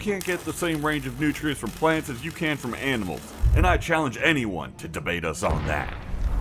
can't get the same range of nutrients from plants as you can from animals, and I challenge anyone to debate us on that.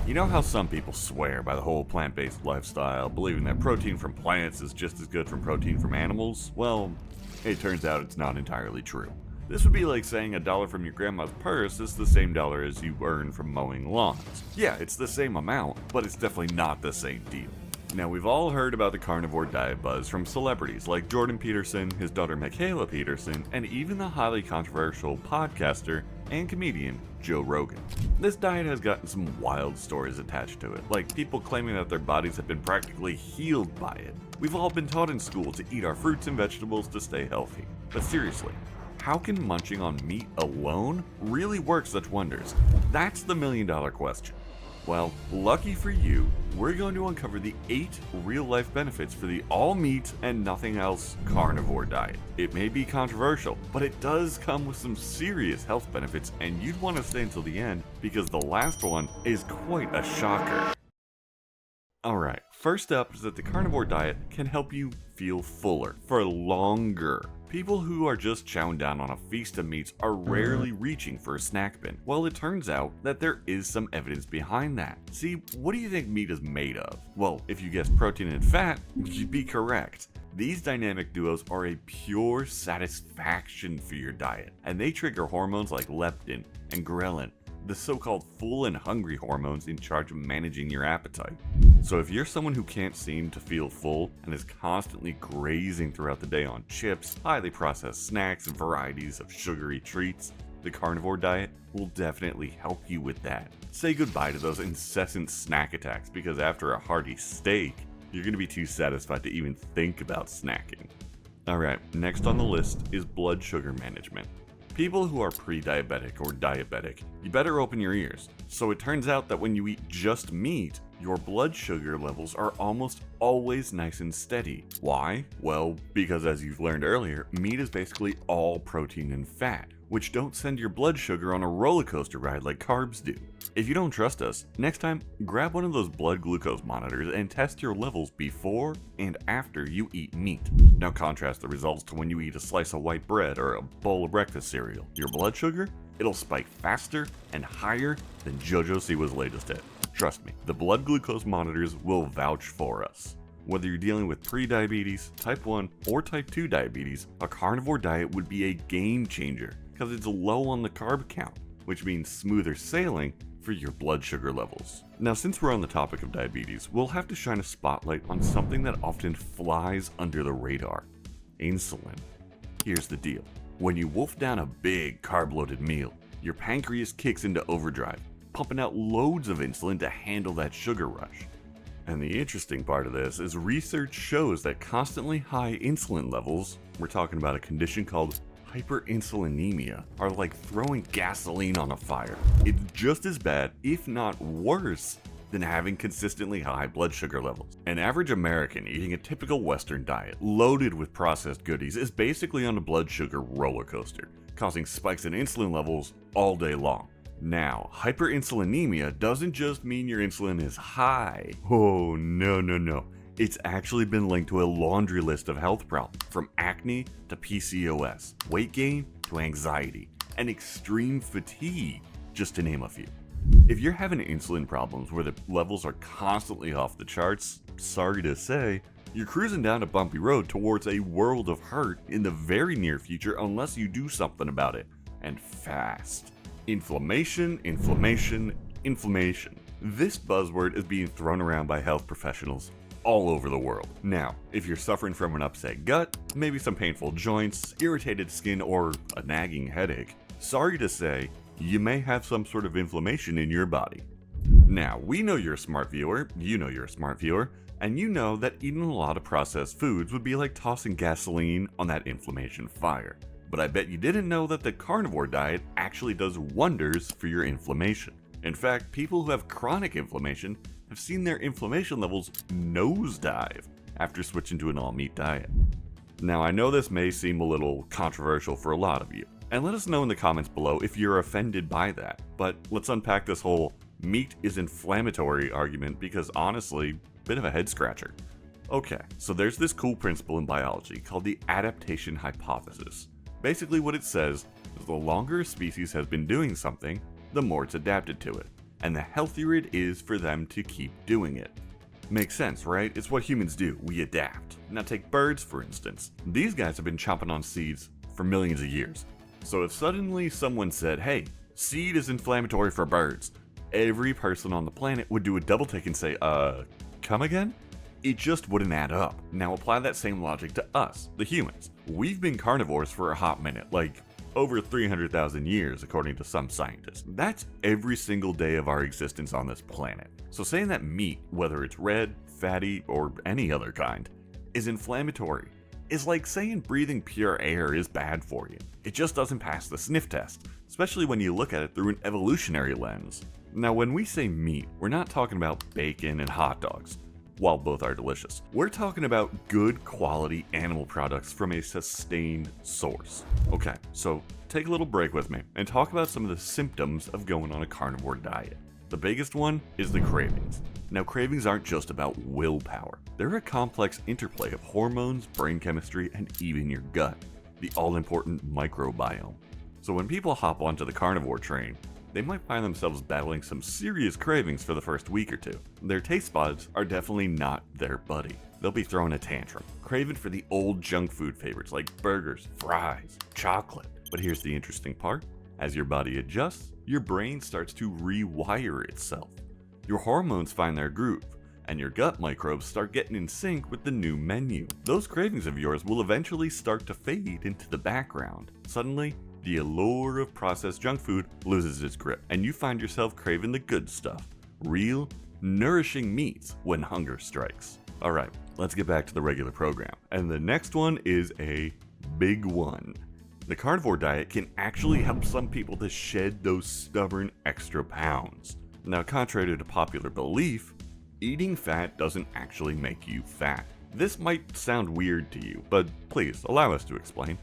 You know how some people swear by the whole plant-based lifestyle, believing that protein from plants is just as good from protein from animals? Well, it turns out it's not entirely true. This would be like saying $1 from your grandma's purse is the same dollar as you earn from mowing lawns. Yeah, it's the same amount, but it's definitely not the same deal. Now, we've all heard about the carnivore diet buzz from celebrities like Jordan Peterson, his daughter Mikhaila Peterson, and even the highly controversial podcaster and comedian Joe Rogan. This diet has gotten some wild stories attached to it, like people claiming that their bodies have been practically healed by it. We've all been taught in school to eat our fruits and vegetables to stay healthy. But seriously, how can munching on meat alone really work such wonders? That's the million-dollar question. Well, lucky for you, we're going to uncover the 8 real-life benefits for the all-meat and nothing-else carnivore diet. It may be controversial, but it does come with some serious health benefits, and you'd want to stay until the end because the last one is quite a shocker. Alright, first up is that the carnivore diet can help you feel fuller for longer. People who are just chowing down on a feast of meats are rarely reaching for a snack bin. Well, it turns out that there is some evidence behind that. See, what do you think meat is made of? Well, if you guessed protein and fat, you'd be correct. These dynamic duos are a pure satisfaction for your diet, and they trigger hormones like leptin and ghrelin, the so-called full and hungry hormones in charge of managing your appetite. So if you're someone who can't seem to feel full and is constantly grazing throughout the day on chips, highly processed snacks, and varieties of sugary treats, the carnivore diet will definitely help you with that. Say goodbye to those incessant snack attacks because after a hearty steak, you're going to be too satisfied to even think about snacking. Alright, next on the list is blood sugar management. People who are pre-diabetic or diabetic, you better open your ears. So it turns out that when you eat just meat, your blood sugar levels are almost always nice and steady. Why? Well, because as you've learned earlier, meat is basically all protein and fat, which don't send your blood sugar on a roller coaster ride like carbs do. If you don't trust us, next time, grab one of those blood glucose monitors and test your levels before and after you eat meat. Now contrast the results to when you eat a slice of white bread or a bowl of breakfast cereal. Your blood sugar? It'll spike faster and higher than JoJo Siwa's latest hit. Trust me, the blood glucose monitors will vouch for us. Whether you're dealing with pre-diabetes, type 1, or type 2 diabetes, a carnivore diet would be a game changer because it's low on the carb count, which means smoother sailing for your blood sugar levels. Now, since we're on the topic of diabetes, we'll have to shine a spotlight on something that often flies under the radar: insulin. Here's the deal. When you wolf down a big carb-loaded meal, your pancreas kicks into overdrive, pumping out loads of insulin to handle that sugar rush. And the interesting part of this is research shows that constantly high insulin levels, we're talking about a condition called hyperinsulinemia, are like throwing gasoline on a fire. It's just as bad, if not worse, than having consistently high blood sugar levels. An average American eating a typical Western diet, loaded with processed goodies, is basically on a blood sugar roller coaster, causing spikes in insulin levels all day long. Now, hyperinsulinemia doesn't just mean your insulin is high. Oh, no. It's actually been linked to a laundry list of health problems, from acne to PCOS, weight gain to anxiety, and extreme fatigue, just to name a few. If you're having insulin problems where the levels are constantly off the charts, sorry to say, you're cruising down a bumpy road towards a world of hurt in the very near future unless you do something about it, and fast. Inflammation. This buzzword is being thrown around by health professionals all over the world. Now, if you're suffering from an upset gut, maybe some painful joints, irritated skin, or a nagging headache, sorry to say, you may have some sort of inflammation in your body. Now, we know you're a smart viewer, you know you're a smart viewer, and you know that eating a lot of processed foods would be like tossing gasoline on that inflammation fire. But I bet you didn't know that the carnivore diet actually does wonders for your inflammation. In fact, people who have chronic inflammation have seen their inflammation levels nosedive after switching to an all-meat diet. Now, I know this may seem a little controversial for a lot of you, and let us know in the comments below if you're offended by that, but let's unpack this whole meat is inflammatory argument because honestly, bit of a head scratcher. Okay, so there's this cool principle in biology called the adaptation hypothesis. Basically what it says is the longer a species has been doing something, the more it's adapted to it, and the healthier it is for them to keep doing it. Makes sense, right? It's what humans do, we adapt. Now take birds for instance. These guys have been chomping on seeds for millions of years. So if suddenly someone said, hey, seed is inflammatory for birds, every person on the planet would do a double take and say, come again? It just wouldn't add up. Now apply that same logic to us, the humans. We've been carnivores for a hot minute, like over 300,000 years according to some scientists. That's every single day of our existence on this planet. So saying that meat, whether it's red, fatty, or any other kind, is inflammatory is like saying breathing pure air is bad for you. It just doesn't pass the sniff test, especially when you look at it through an evolutionary lens. Now when we say meat, we're not talking about bacon and hot dogs. While both are delicious, we're talking about good quality animal products from a sustained source. Okay, so take a little break with me and talk about some of the symptoms of going on a carnivore diet. The biggest one is the cravings. Now cravings aren't just about willpower. They're a complex interplay of hormones, brain chemistry, and even your gut, the all-important microbiome. So when people hop onto the carnivore train, they might find themselves battling some serious cravings for the first week or two. Their taste buds are definitely not their buddy. They'll be throwing a tantrum, craving for the old junk food favorites like burgers, fries, chocolate. But here's the interesting part. As your body adjusts, your brain starts to rewire itself. Your hormones find their groove, and your gut microbes start getting in sync with the new menu. Those cravings of yours will eventually start to fade into the background. Suddenly, the allure of processed junk food loses its grip, and you find yourself craving the good stuff. Real, nourishing meats when hunger strikes. Alright, let's get back to the regular program. And the next one is a big one. The carnivore diet can actually help some people to shed those stubborn extra pounds. Now, contrary to popular belief, eating fat doesn't actually make you fat. This might sound weird to you, but please allow us to explain.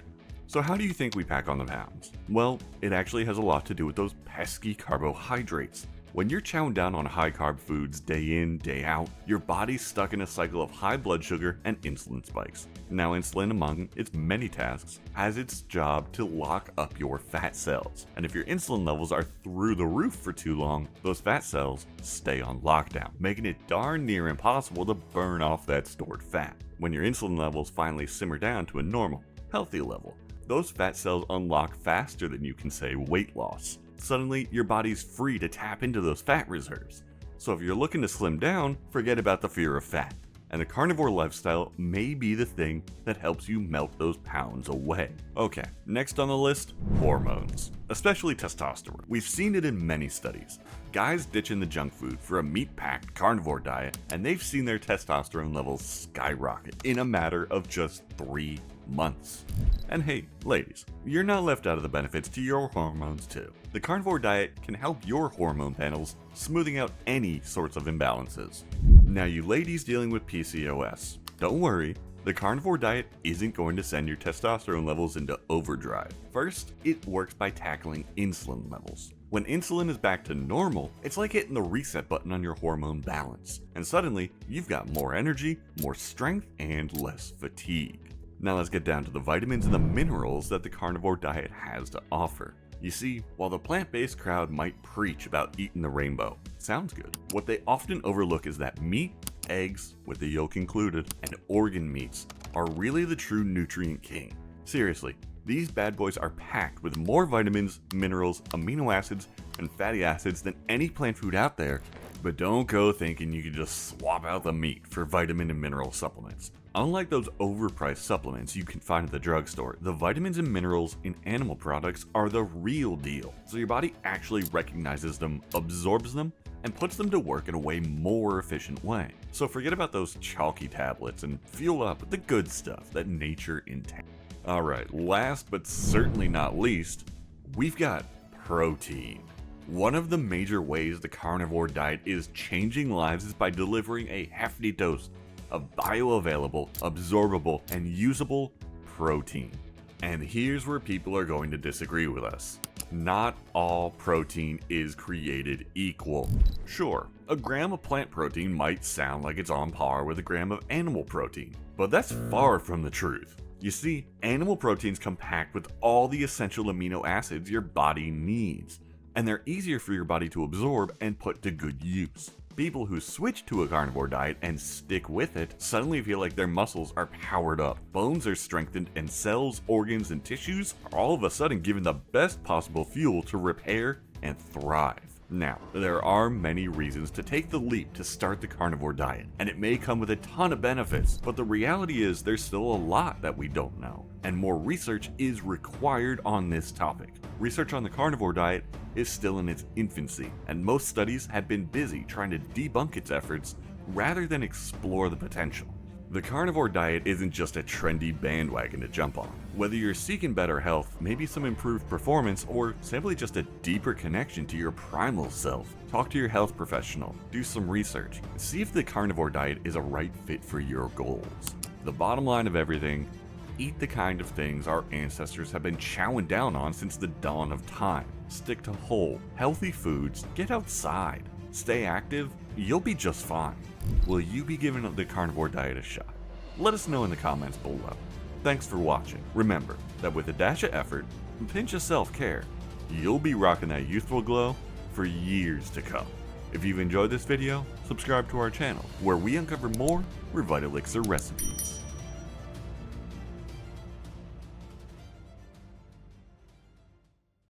So how do you think we pack on the pounds? Well, it actually has a lot to do with those pesky carbohydrates. When you're chowing down on high carb foods day in, day out, your body's stuck in a cycle of high blood sugar and insulin spikes. Now insulin, among its many tasks, has its job to lock up your fat cells. And if your insulin levels are through the roof for too long, those fat cells stay on lockdown, making it darn near impossible to burn off that stored fat. When your insulin levels finally simmer down to a normal, healthy level, those fat cells unlock faster than you can say weight loss. Suddenly, your body's free to tap into those fat reserves. So if you're looking to slim down, forget about the fear of fat. And the carnivore lifestyle may be the thing that helps you melt those pounds away. Okay, next on the list, hormones, especially testosterone. We've seen it in many studies. Guys ditching the junk food for a meat-packed carnivore diet, and they've seen their testosterone levels skyrocket in a matter of just 3 months. And hey, ladies, you're not left out of the benefits to your hormones too. The carnivore diet can help your hormone panels, smoothing out any sorts of imbalances. Now you ladies dealing with PCOS, don't worry, the carnivore diet isn't going to send your testosterone levels into overdrive. First, it works by tackling insulin levels. When insulin is back to normal, it's like hitting the reset button on your hormone balance, and suddenly you've got more energy, more strength, and less fatigue. Now let's get down to the vitamins and the minerals that the carnivore diet has to offer. You see, while the plant-based crowd might preach about eating the rainbow, sounds good, what they often overlook is that meat, eggs, with the yolk included, and organ meats are really the true nutrient king. Seriously, these bad boys are packed with more vitamins, minerals, amino acids, and fatty acids than any plant food out there. But don't go thinking you can just swap out the meat for vitamin and mineral supplements. Unlike those overpriced supplements you can find at the drugstore, the vitamins and minerals in animal products are the real deal. So your body actually recognizes them, absorbs them, and puts them to work in a way more efficient way. So forget about those chalky tablets and fuel up with the good stuff that nature intends. Alright, last but certainly not least, we've got protein. One of the major ways the carnivore diet is changing lives is by delivering a hefty dose of bioavailable, absorbable, and usable protein. And here's where people are going to disagree with us. Not all protein is created equal. Sure, a gram of plant protein might sound like it's on par with a gram of animal protein, but that's far from the truth. You see, animal proteins come packed with all the essential amino acids your body needs, and they're easier for your body to absorb and put to good use. People who switch to a carnivore diet and stick with it suddenly feel like their muscles are powered up, bones are strengthened, and cells, organs, and tissues are all of a sudden given the best possible fuel to repair and thrive. Now, there are many reasons to take the leap to start the carnivore diet, and it may come with a ton of benefits, but the reality is there's still a lot that we don't know, and more research is required on this topic. Research on the carnivore diet is still in its infancy, and most studies have been busy trying to debunk its efforts rather than explore the potential. The carnivore diet isn't just a trendy bandwagon to jump on. Whether you're seeking better health, maybe some improved performance, or simply just a deeper connection to your primal self, talk to your health professional, do some research, and see if the carnivore diet is a right fit for your goals. The bottom line of everything: eat the kind of things our ancestors have been chowing down on since the dawn of time. Stick to whole, healthy foods, get outside, stay active, you'll be just fine. Will you be giving the carnivore diet a shot? Let us know in the comments below. Thanks for watching. Remember that with a dash of effort and pinch of self-care, you'll be rocking that youthful glow for years to come. If you've enjoyed this video, subscribe to our channel, where we uncover more Revitalixer recipes.